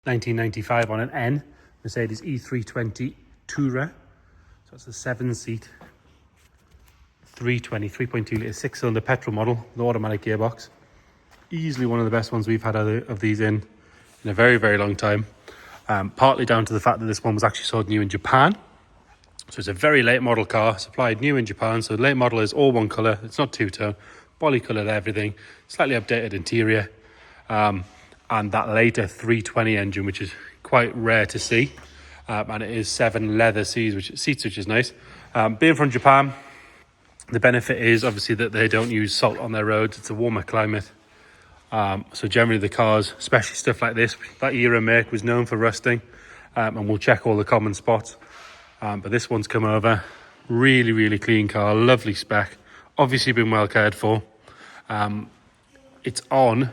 1995 on an N, Mercedes E320 Tourer. So it's a 7-seat 3.2 litre 6-cylinder petrol model, the automatic gearbox. Easily one of the best ones we've had of these in a very, very long time. Partly down to the fact that this one was actually sold new in Japan. So it's a very late model car, supplied new in Japan. So the late model is all one colour. It's not two-tone, body coloured everything, slightly updated interior. And that later 320 engine, which is quite rare to see. And it is 7 leather seats, which is nice. Being from Japan, the benefit is obviously that they don't use salt on their roads. It's a warmer climate. So generally the cars, especially stuff like this, that era make was known for rusting. And we'll check all the common spots. But this one's come over. Really, really clean car, lovely spec. Obviously been well cared for. It's on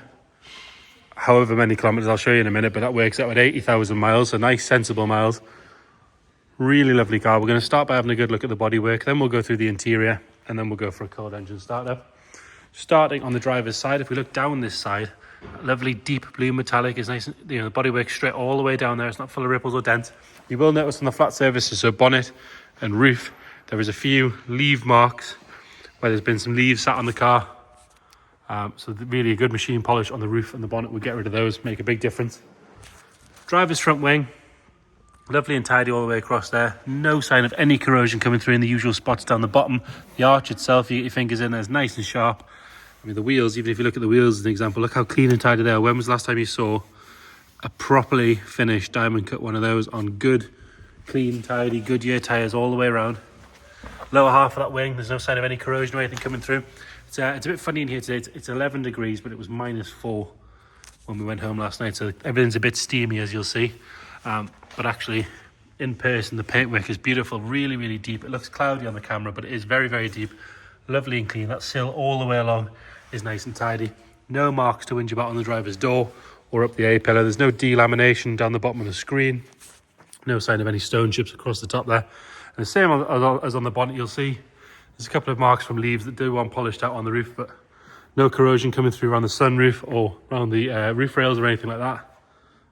however many kilometers, I'll show you in a minute, but that works out at 80,000 miles, so nice sensible miles. Really lovely car. We're going to start by having a good look at the bodywork, then we'll go through the interior, and then we'll go for a cold engine startup. Starting on the driver's side, if we look down this side, lovely deep blue metallic is nice. The bodywork straight all the way down there. It's not full of ripples or dents. You will notice on the flat surfaces, so bonnet and roof, there is a few leaf marks where there's been some leaves sat on the car. So really a good machine polish on the roof and the bonnet would get rid of those, make a big difference. Driver's front wing, lovely and tidy all the way across there. No sign of any corrosion coming through in the usual spots down the bottom. The arch itself, you get your fingers in there, is nice and sharp. I mean, the wheels, even if you look at the wheels as an example, look how clean and tidy they are. When was the last time you saw a properly finished diamond cut one of those on good, clean, tidy, Goodyear tyres all the way around? Lower half of that wing, there's no sign of any corrosion or anything coming through. It's a bit funny in here today. It's 11 degrees, but it was -4 when we went home last night. So everything's a bit steamy, as you'll see. But actually, in person, the paintwork is beautiful, really, really deep. It looks cloudy on the camera, but it is very, very deep. Lovely and clean. That sill all the way along is nice and tidy. No marks to whinge about on the driver's door or up the A-pillar. There's no delamination down the bottom of the screen. No sign of any stone chips across the top there. And the same as on the bonnet, you'll see. There's a couple of marks from leaves that do want polished out on the roof, but no corrosion coming through around the sunroof or around the roof rails or anything like that.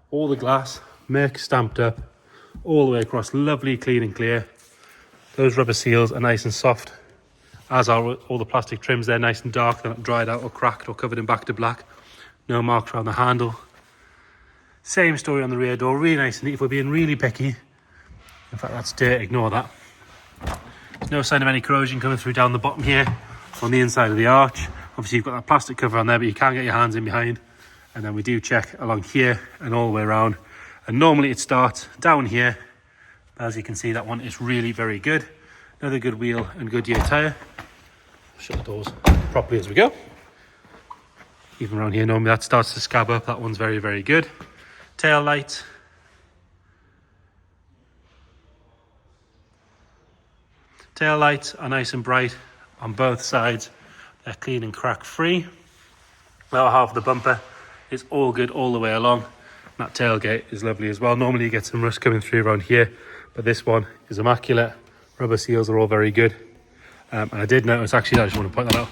All the glass, Merc stamped up, all the way across, lovely, clean and clear. Those rubber seals are nice and soft, as are all the plastic trims. They're nice and dark, they're not dried out or cracked or covered in back to black. No marks around the handle. Same story on the rear door, really nice and neat. If we're being really picky, in fact that's dirt, ignore that. There's no sign of any corrosion coming through down the bottom here on the inside of the arch. Obviously you've got that plastic cover on there, but you can get your hands in behind. And then we do check along here and all the way around. And normally it starts down here. As you can see, that one is really very good. Another good wheel and Goodyear tyre. Shut the doors properly as we go. Even around here, normally that starts to scab up. That one's very, very good. Tail lights. Tail lights are nice and bright on both sides. They're clean and crack free. Lower half of the bumper is all good all the way along. That tailgate is lovely as well. Normally you get some rust coming through around here, but this one is immaculate. Rubber seals are all very good. And I did notice, actually, I just want to point that out,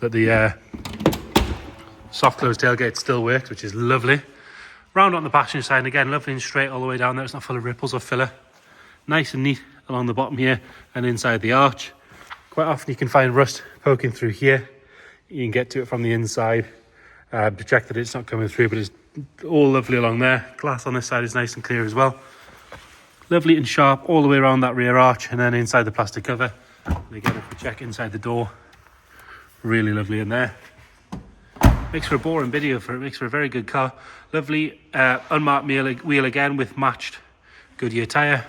that the soft close tailgate still works, which is lovely. Round on the passenger side, again, lovely and straight all the way down there. It's not full of ripples or filler. Nice and neat along the bottom here and inside the arch. Quite often you can find rust poking through here. You can get to it from the inside to check that it's not coming through, but it's all lovely along there. Glass on this side is nice and clear as well. Lovely and sharp all the way around that rear arch and then inside the plastic cover. And again, if we check inside the door, really lovely in there. Makes for a boring video, makes for a very good car. Lovely unmarked wheel again with matched Goodyear tyre.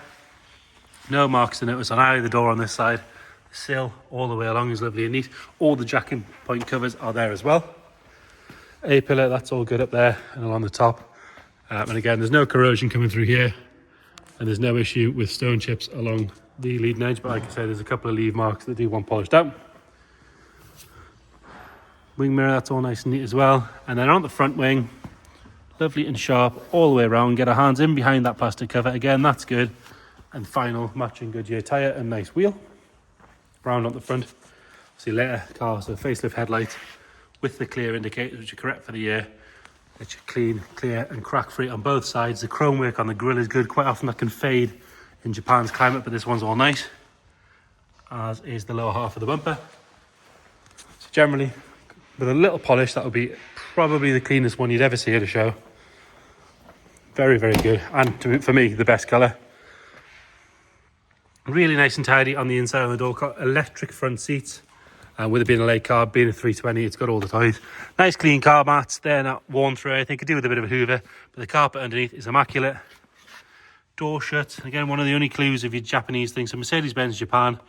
No marks to notice on either of the door on this side. The sill all the way along is lovely and neat. All the jacking point covers are there as well. A-pillar, that's all good up there and along the top. And again, there's no corrosion coming through here. And there's no issue with stone chips along the leading edge. But like I said, there's a couple of leaf marks that do want polished out. Wing mirror, that's all nice and neat as well. And then on the front wing, lovely and sharp all the way around. Get our hands in behind that plastic cover. Again, that's good. And final matching Goodyear tyre and nice wheel. Round on the front. See later car, so facelift headlights with the clear indicators, which are correct for the year. It's clean, clear and crack free on both sides. The chrome work on the grille is good. Quite often that can fade in Japan's climate, but this one's all nice, as is the lower half of the bumper. So generally, with a little polish, that would be probably the cleanest one you'd ever see at a show. Very, very good, and for me, the best colour. Really nice and tidy on the inside of the door. Got electric front seats. And with it being a late car, being a 320, it's got all the toys. Nice clean car mats. They're not worn through anything. Could do with a bit of a hoover. But the carpet underneath is immaculate. Door shut. Again, one of the only clues of your Japanese things. So Mercedes-Benz Japan.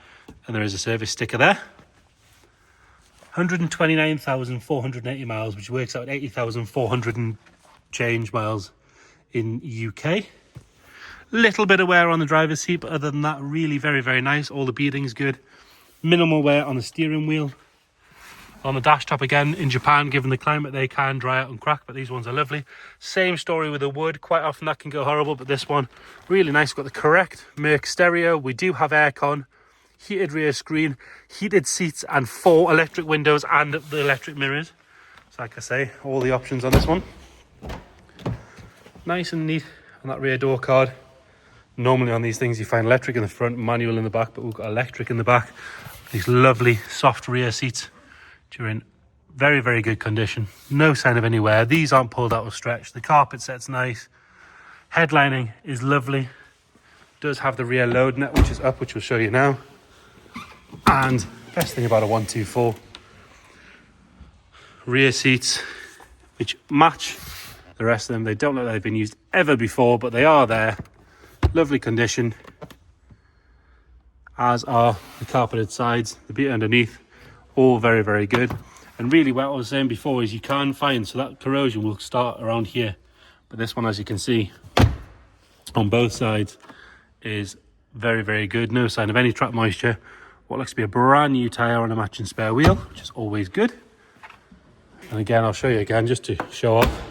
And there is a service sticker there. 129,480 miles, which works out at 80,400 and change miles in UK. Little bit of wear on the driver's seat, but other than that, really very, very nice. All the beading's good. Minimal wear on the steering wheel. On the dash top, again, in Japan, given the climate, they can dry out and crack, but these ones are lovely. Same story with the wood. Quite often that can go horrible, but this one, really nice. Got the correct Merc stereo. We do have aircon, heated rear screen, heated seats, and 4 electric windows and the electric mirrors. So like I say, all the options on this one. Nice and neat on that rear door card. Normally on these things you find electric in the front, manual in the back, but we've got electric in the back. These lovely soft rear seats, which are in very, very good condition. No sign of any wear. These aren't pulled out or stretched. The carpet set's nice. Headlining is lovely. Does have the rear load net, which is up, which we'll show you now. And best thing about a 124, rear seats, which match the rest of them. They don't look like they've been used ever before, but they are there. Lovely condition, as are the carpeted sides, the bit underneath, all very, very good. And really what I was saying before is you can find, so that corrosion will start around here, but this one, as you can see on both sides, is very, very good. No sign of any trap moisture. What looks to be a brand new tyre on a matching spare wheel, which is always good. And again, I'll show you again just to show off,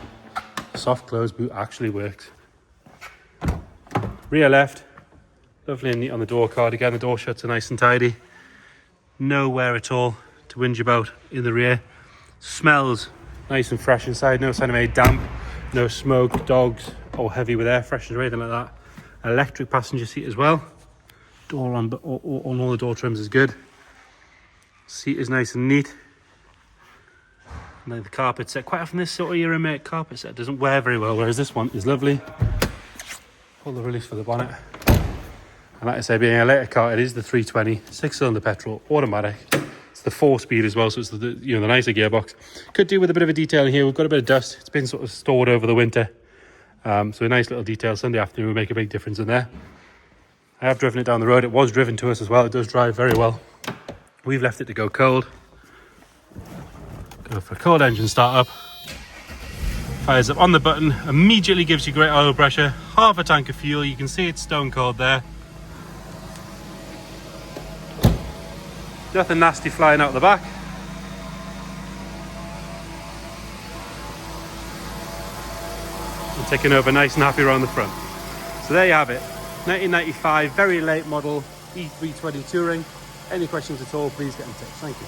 the soft close boot actually works. Rear left, lovely and neat on the door card. Again, the door shuts are nice and tidy. No wear at all to whinge about in the rear. Smells nice and fresh inside. No sign of any damp, no smoke, dogs, or heavy with air fresheners or anything like that. Electric passenger seat as well. Door on all the door trims is good. Seat is nice and neat. And then the carpet set. Quite often this sort of Euromake carpet set doesn't wear very well, whereas this one is lovely. Pull the release for the bonnet. And like I say, being a later car, it is the 320, 6-cylinder petrol, automatic. It's the 4-speed as well, so it's the nicer gearbox. Could do with a bit of a detail in here. We've got a bit of dust. It's been sort of stored over the winter. So a nice little detail. Sunday afternoon will make a big difference in there. I have driven it down the road. It was driven to us as well. It does drive very well. We've left it to go cold. Go for a cold engine start up. Fires up on the button, immediately gives you great oil pressure, half a tank of fuel. You can see it's stone cold there. Nothing nasty flying out the back. And taking over nice and happy around the front. So there you have it. 1995, very late model E320 Touring. Any questions at all, please get in touch. Thank you.